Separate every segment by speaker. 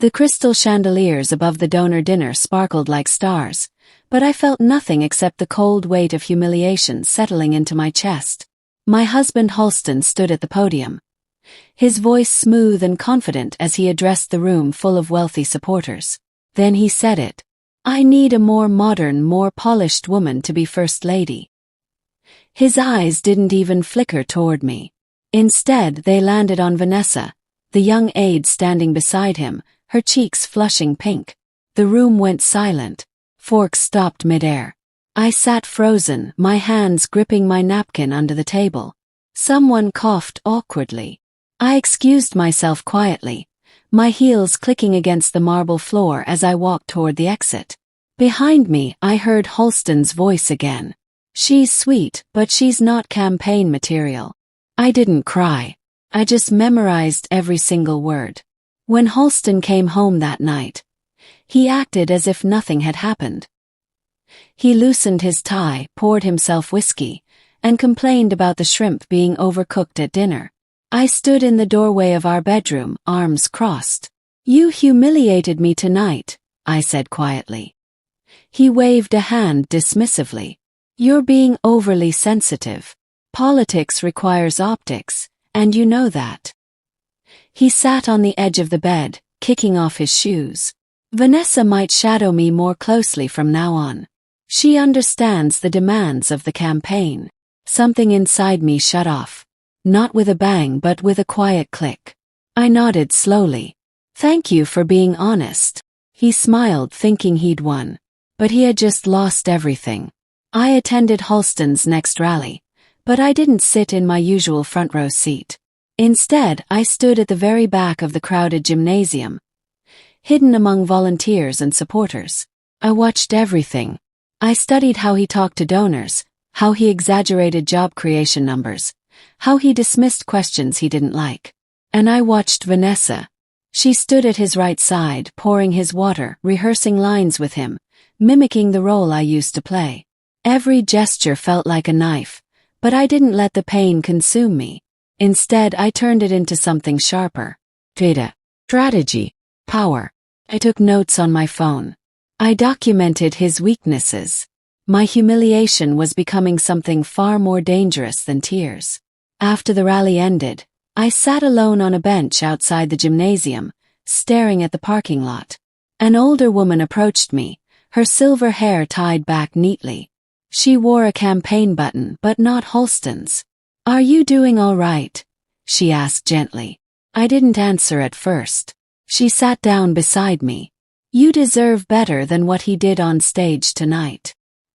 Speaker 1: The crystal chandeliers above the donor dinner sparkled like stars, but I felt nothing except the cold weight of humiliation settling into my chest. My husband Halston stood at the podium, his voice smooth and confident as he addressed the room full of wealthy supporters. Then he said it. "I need a more modern, more polished woman to be First Lady." His eyes didn't even flicker toward me. Instead, they landed on Vanessa, the young aide standing beside him, her cheeks flushing pink. The room went silent. Forks stopped midair. I sat frozen, my hands gripping my napkin under the table. Someone coughed awkwardly. I excused myself quietly, my heels clicking against the marble floor as I walked toward the exit. Behind me, I heard Halston's voice again. "She's sweet, but she's not campaign material." I didn't cry. I just memorized every single word. When Halston came home that night, he acted as if nothing had happened. He loosened his tie, poured himself whiskey, and complained about the shrimp being overcooked at dinner. I stood in the doorway of our bedroom, arms crossed. "You humiliated me tonight," I said quietly. He waved a hand dismissively. "You're being overly sensitive. Politics requires optics, and you know that." He sat on the edge of the bed, kicking off his shoes. "Vanessa might shadow me more closely from now on. She understands the demands of the campaign." Something inside me shut off. Not with a bang but with a quiet click. I nodded slowly. "Thank you for being honest." He smiled, thinking he'd won. But he had just lost everything. I attended Halston's next rally, but I didn't sit in my usual front row seat. Instead, I stood at the very back of the crowded gymnasium, hidden among volunteers and supporters. I watched everything. I studied how he talked to donors, how he exaggerated job creation numbers, how he dismissed questions he didn't like. And I watched Vanessa. She stood at his right side, pouring his water, rehearsing lines with him, mimicking the role I used to play. Every gesture felt like a knife, but I didn't let the pain consume me. Instead, I turned it into something sharper. Data, strategy, power. I took notes on my phone. I documented his weaknesses. My humiliation was becoming something far more dangerous than tears. After the rally ended, I sat alone on a bench outside the gymnasium, staring at the parking lot. An older woman approached me, her silver hair tied back neatly. She wore a campaign button, but not Halston's. "Are you doing all right?" she asked gently. I didn't answer at first. She sat down beside me. "You deserve better than what he did on stage tonight."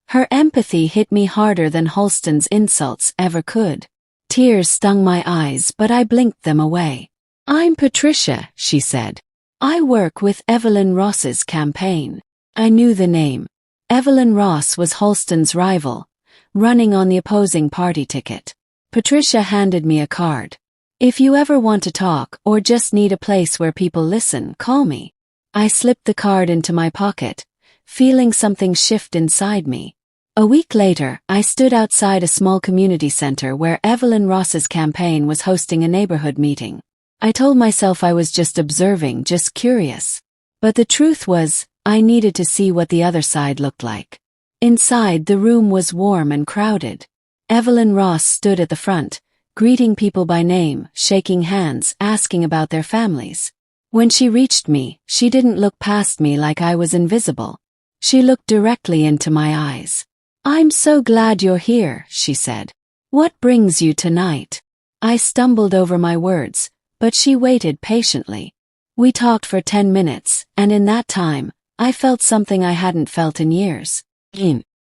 Speaker 1: Her empathy hit me harder than Halston's insults ever could. Tears stung my eyes, but I blinked them away. "I'm Patricia," she said. "I work with Evelyn Ross's campaign." I knew the name. Evelyn Ross was Halston's rival, running on the opposing party ticket. Patricia handed me a card. "If you ever want to talk or just need a place where people listen, call me." I slipped the card into my pocket, feeling something shift inside me. A week later, I stood outside a small community center where Evelyn Ross's campaign was hosting a neighborhood meeting. I told myself I was just observing, just curious. But the truth was, I needed to see what the other side looked like. Inside, the room was warm and crowded. Evelyn Ross stood at the front, greeting people by name, shaking hands, asking about their families. When she reached me, she didn't look past me like I was invisible. She looked directly into my eyes. "I'm so glad you're here," she said. "What brings you tonight?" I stumbled over my words, but she waited patiently. We talked for 10 minutes, and in that time, I felt something I hadn't felt in years.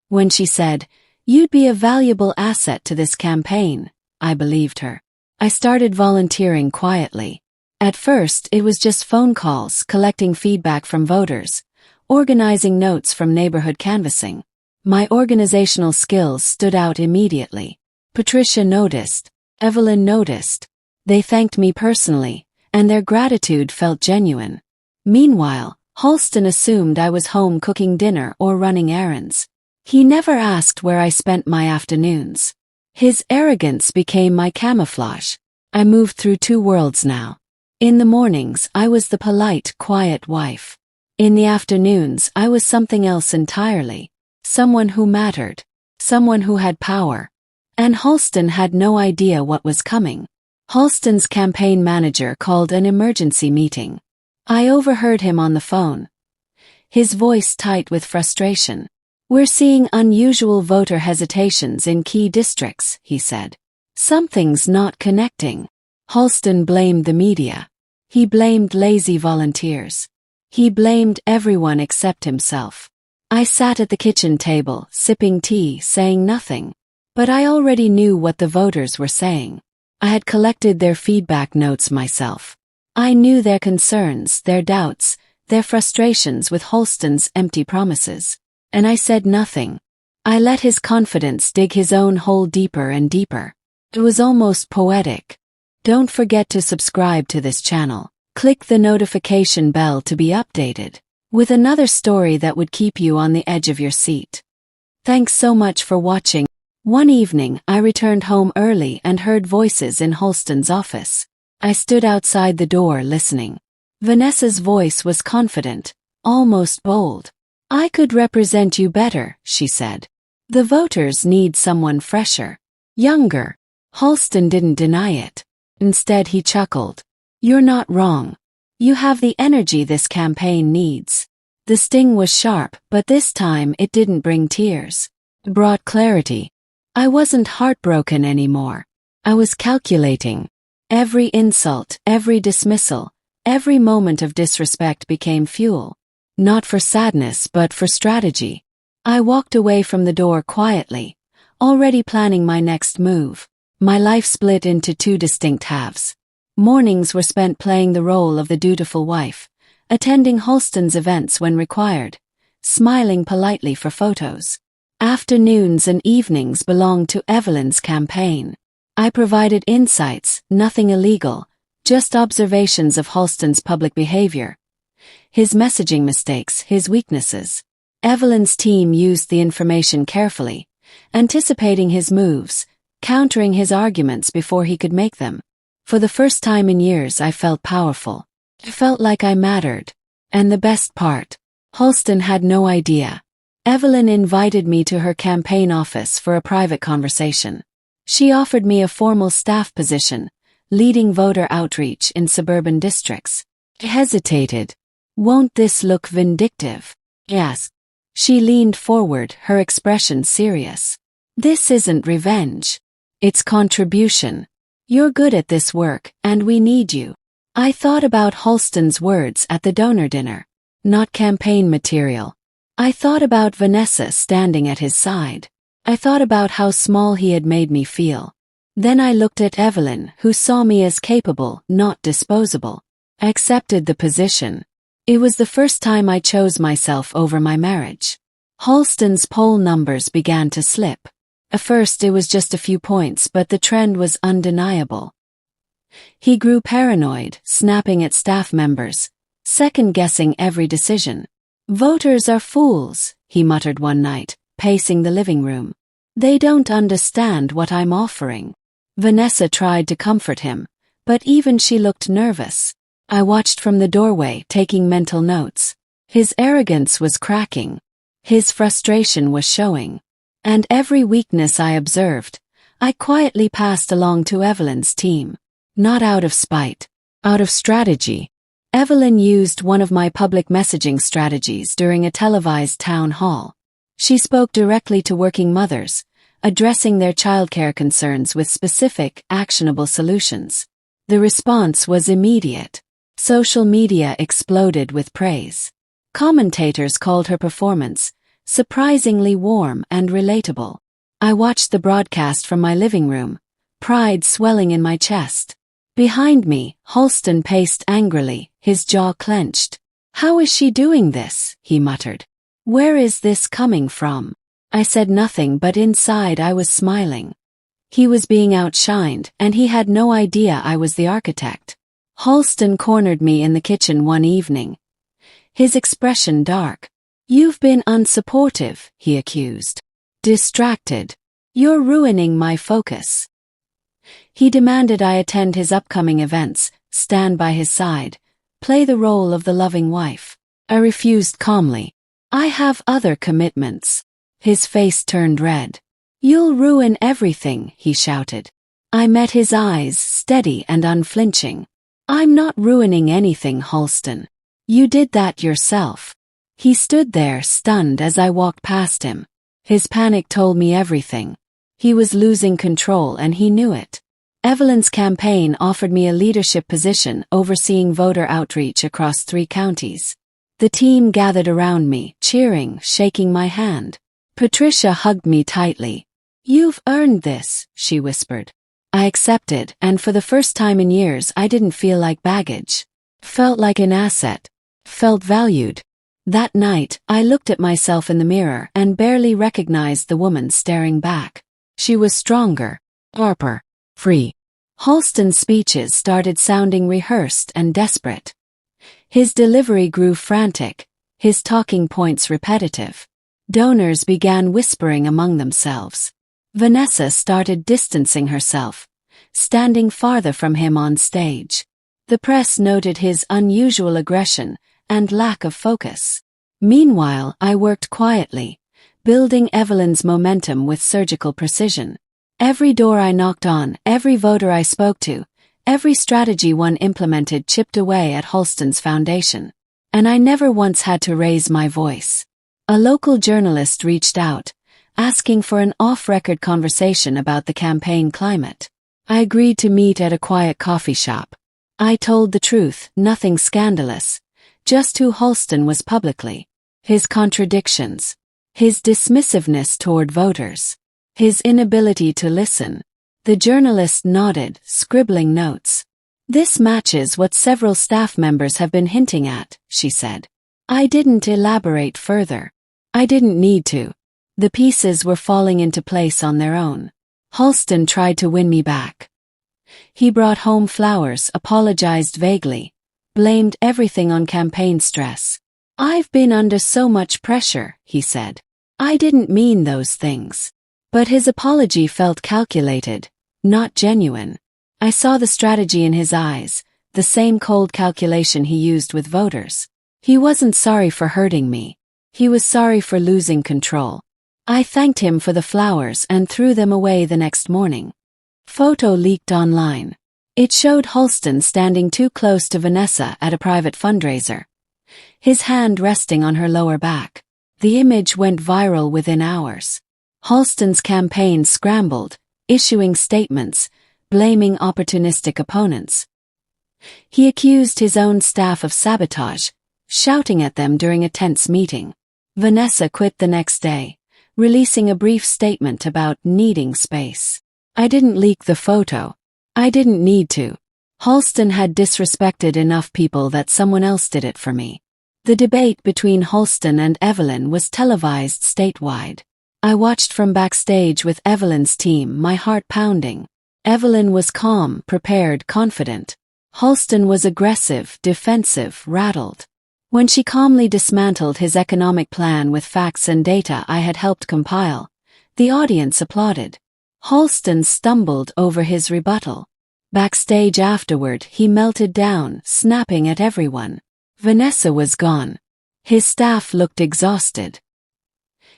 Speaker 1: When she said, "You'd be a valuable asset to this campaign," I believed her. I started volunteering quietly. At first, it was just phone calls, collecting feedback from voters, organizing notes from neighborhood canvassing. My organizational skills stood out immediately. Patricia noticed. Evelyn noticed. They thanked me personally, and their gratitude felt genuine. Meanwhile, Halston assumed I was home cooking dinner or running errands. He never asked where I spent my afternoons. His arrogance became my camouflage. I moved through two worlds now. In the mornings, I was the polite, quiet wife. In the afternoons, I was something else entirely. Someone who mattered. Someone who had power. And Halston had no idea what was coming. Halston's campaign manager called an emergency meeting. I overheard him on the phone. His voice tight with frustration. "We're seeing unusual voter hesitations in key districts," he said. "Something's not connecting." Halston blamed the media. He blamed lazy volunteers. He blamed everyone except himself. I sat at the kitchen table, sipping tea, saying nothing. But I already knew what the voters were saying. I had collected their feedback notes myself. I knew their concerns, their doubts, their frustrations with Halston's empty promises. And I said nothing. I let his confidence dig his own hole deeper and deeper. It was almost poetic. Don't forget to subscribe to this channel. Click the notification bell to be updated with another story that would keep you on the edge of your seat. Thanks so much for watching. One evening, I returned home early and heard voices in Halston's office. I stood outside the door listening. Vanessa's voice was confident, almost bold. "I could represent you better," she said. "The voters need someone fresher, younger." Halston didn't deny it. Instead, he chuckled. "You're not wrong. You have the energy this campaign needs." The sting was sharp, but this time it didn't bring tears. It brought clarity. I wasn't heartbroken anymore. I was calculating. Every insult, every dismissal, every moment of disrespect became fuel. Not for sadness, but for strategy. I walked away from the door quietly, already planning my next move. My life split into two distinct halves. Mornings were spent playing the role of the dutiful wife, attending Halston's events when required, smiling politely for photos. Afternoons and evenings belonged to Evelyn's campaign. I provided insights, nothing illegal, just observations of Halston's public behavior. His messaging mistakes, his weaknesses. Evelyn's team used the information carefully, anticipating his moves, countering his arguments before he could make them. For the first time in years, I felt powerful. I felt like I mattered. And the best part, Halston had no idea. Evelyn invited me to her campaign office for a private conversation. She offered me a formal staff position, leading voter outreach in suburban districts. I hesitated. "Won't this look vindictive?" I asked. She leaned forward, her expression serious. "This isn't revenge. It's contribution. You're good at this work, and we need you." I thought about Halston's words at the donor dinner. Not campaign material. I thought about Vanessa standing at his side. I thought about how small he had made me feel. Then I looked at Evelyn, who saw me as capable, not disposable. I accepted the position. It was the first time I chose myself over my marriage. Halston's poll numbers began to slip. At first it was just a few points, but the trend was undeniable. He grew paranoid, snapping at staff members, second-guessing every decision. "Voters are fools," he muttered one night, pacing the living room. "They don't understand what I'm offering." Vanessa tried to comfort him, but even she looked nervous. I watched from the doorway, taking mental notes. His arrogance was cracking. His frustration was showing. And every weakness I observed, I quietly passed along to Evelyn's team. Not out of spite, out of strategy. Evelyn used one of my public messaging strategies during a televised town hall. She spoke directly to working mothers, addressing their childcare concerns with specific, actionable solutions. The response was immediate. Social media exploded with praise. Commentators called her performance surprisingly warm and relatable. I watched the broadcast from my living room, pride swelling in my chest. Behind me, Halston paced angrily, his jaw clenched. "How is she doing this?" he muttered. "Where is this coming from?" I said nothing, but inside I was smiling. He was being outshined, and he had no idea I was the architect. Halston cornered me in the kitchen one evening. His expression dark. "You've been unsupportive," he accused. "Distracted. You're ruining my focus." He demanded I attend his upcoming events, stand by his side, play the role of the loving wife. I refused calmly. I have other commitments. His face turned red. You'll ruin everything, he shouted. I met his eyes, steady and unflinching. I'm not ruining anything, Halston. You did that yourself. He stood there, stunned as I walked past him. His panic told me everything. He was losing control and he knew it. Evelyn's campaign offered me a leadership position overseeing voter outreach across 3 counties. The team gathered around me, cheering, shaking my hand. Patricia hugged me tightly. You've earned this, she whispered. I accepted, and for the first time in years I didn't feel like baggage. Felt like an asset. Felt valued. That night, I looked at myself in the mirror and barely recognized the woman staring back. She was stronger, sharper, free. Halston's speeches started sounding rehearsed and desperate. His delivery grew frantic, his talking points repetitive. Donors began whispering among themselves. Vanessa started distancing herself, standing farther from him on stage. The press noted his unusual aggression and lack of focus. Meanwhile, I worked quietly, building Evelyn's momentum with surgical precision. Every door I knocked on, every voter I spoke to, every strategy one implemented chipped away at Halston's foundation. And I never once had to raise my voice. A local journalist reached out, asking for an off-record conversation about the campaign climate. I agreed to meet at a quiet coffee shop. I told the truth, nothing scandalous, just who Halston was publicly. His contradictions. His dismissiveness toward voters. His inability to listen. The journalist nodded, scribbling notes. This matches what several staff members have been hinting at, she said. I didn't elaborate further. I didn't need to. The pieces were falling into place on their own. Halston tried to win me back. He brought home flowers, apologized vaguely, blamed everything on campaign stress. I've been under so much pressure, he said. I didn't mean those things. But his apology felt calculated, not genuine. I saw the strategy in his eyes, the same cold calculation he used with voters. He wasn't sorry for hurting me. He was sorry for losing control. I thanked him for the flowers and threw them away the next morning. Photo leaked online. It showed Halston standing too close to Vanessa at a private fundraiser, his hand resting on her lower back. The image went viral within hours. Halston's campaign scrambled, issuing statements, blaming opportunistic opponents. He accused his own staff of sabotage, shouting at them during a tense meeting. Vanessa quit the next day, releasing a brief statement about needing space. I didn't leak the photo. I didn't need to. Halston had disrespected enough people that someone else did it for me. The debate between Halston and Evelyn was televised statewide. I watched from backstage with Evelyn's team, my heart pounding. Evelyn was calm, prepared, confident. Halston was aggressive, defensive, rattled. When she calmly dismantled his economic plan with facts and data I had helped compile, the audience applauded. Halston stumbled over his rebuttal. Backstage afterward, he melted down, snapping at everyone. Vanessa was gone. His staff looked exhausted.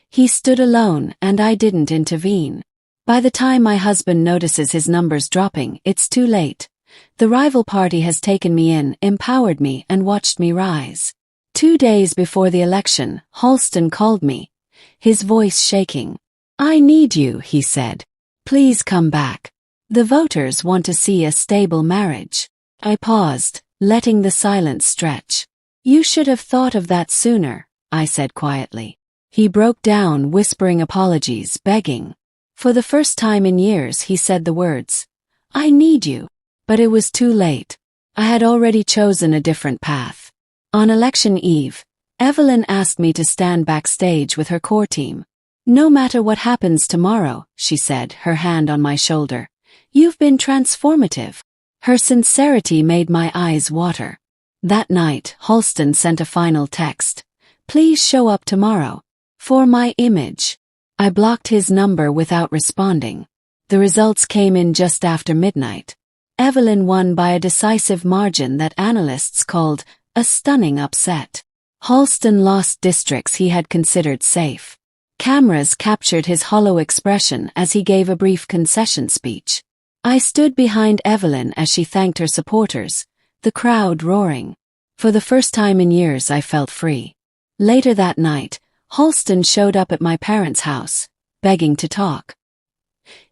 Speaker 1: He stood alone, and I didn't intervene. By the time my husband notices his numbers dropping, it's too late. The rival party has taken me in, empowered me, and watched me rise. 2 days before the election, Halston called me, his voice shaking. I need you, he said. Please come back. The voters want to see a stable marriage. I paused, letting the silence stretch. You should have thought of that sooner, I said quietly. He broke down, whispering apologies, begging. For the first time in years he said the words, I need you. But it was too late. I had already chosen a different path. On election eve, Evelyn asked me to stand backstage with her core team. No matter what happens tomorrow, she said, her hand on my shoulder. You've been transformative. Her sincerity made my eyes water. That night, Halston sent a final text. Please show up tomorrow. For my image. I blocked his number without responding. The results came in just after midnight. Evelyn won by a decisive margin that analysts called a stunning upset. Halston lost districts he had considered safe. Cameras captured his hollow expression as he gave a brief concession speech. I stood behind Evelyn as she thanked her supporters, the crowd roaring. For the first time in years I felt free. Later that night, Halston showed up at my parents' house, begging to talk.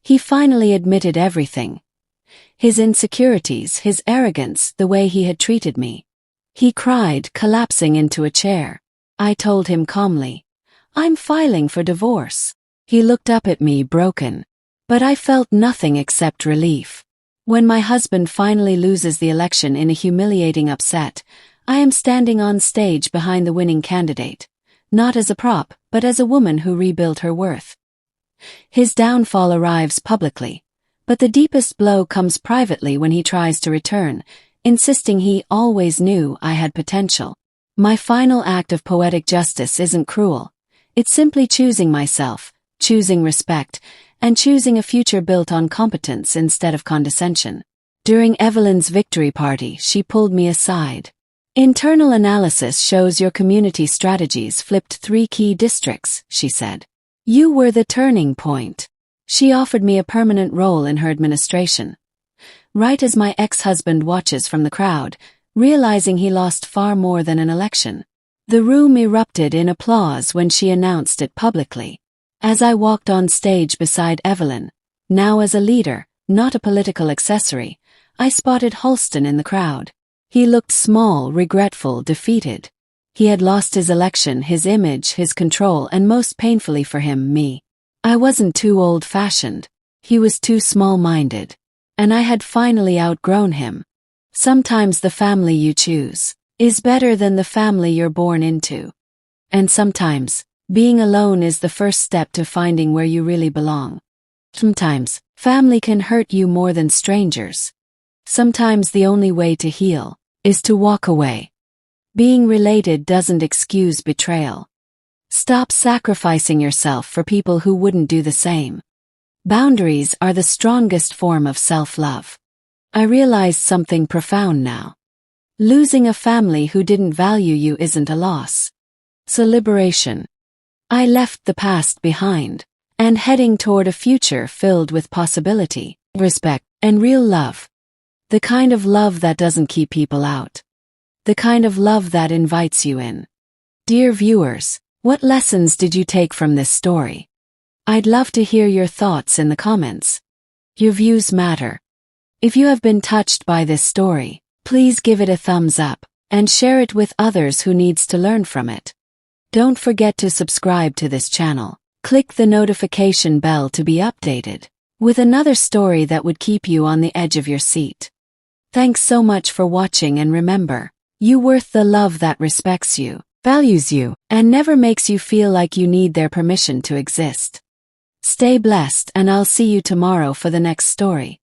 Speaker 1: He finally admitted everything. His insecurities, his arrogance, the way he had treated me. He cried, collapsing into a chair. I told him calmly, "I'm filing for divorce." He looked up at me broken. But I felt nothing except relief. When my husband finally loses the election in a humiliating upset, I am standing on stage behind the winning candidate, not as a prop, but as a woman who rebuilt her worth. His downfall arrives publicly, but the deepest blow comes privately when he tries to return, insisting he always knew I had potential. My final act of poetic justice isn't cruel. It's simply choosing myself, choosing respect, and choosing a future built on competence instead of condescension. During Evelyn's victory party, she pulled me aside. "Internal analysis shows your community strategies flipped 3 key districts," she said. "You were the turning point." She offered me a permanent role in her administration. Right as my ex-husband watches from the crowd, realizing he lost far more than an election. The room erupted in applause when she announced it publicly. As I walked on stage beside Evelyn, now as a leader, not a political accessory, I spotted Halston in the crowd. He looked small, regretful, defeated. He had lost his election, his image, his control, and most painfully for him, me. I wasn't too old-fashioned. He was too small-minded. And I had finally outgrown him. Sometimes the family you choose is better than the family you're born into. And sometimes, being alone is the first step to finding where you really belong. Sometimes, family can hurt you more than strangers. Sometimes the only way to heal is to walk away. Being related doesn't excuse betrayal. Stop sacrificing yourself for people who wouldn't do the same. Boundaries are the strongest form of self-love. I realized something profound now. Losing a family who didn't value you isn't a loss. It's a liberation. I left the past behind, and heading toward a future filled with possibility, respect, and real love. The kind of love that doesn't keep people out. The kind of love that invites you in. Dear viewers, what lessons did you take from this story? I'd love to hear your thoughts in the comments. Your views matter. If you have been touched by this story, please give it a thumbs up, and share it with others who needs to learn from it. Don't forget to subscribe to this channel. Click the notification bell to be updated with another story that would keep you on the edge of your seat. Thanks so much for watching, and remember, you're worth the love that respects you, values you, and never makes you feel like you need their permission to exist. Stay blessed, and I'll see you tomorrow for the next story.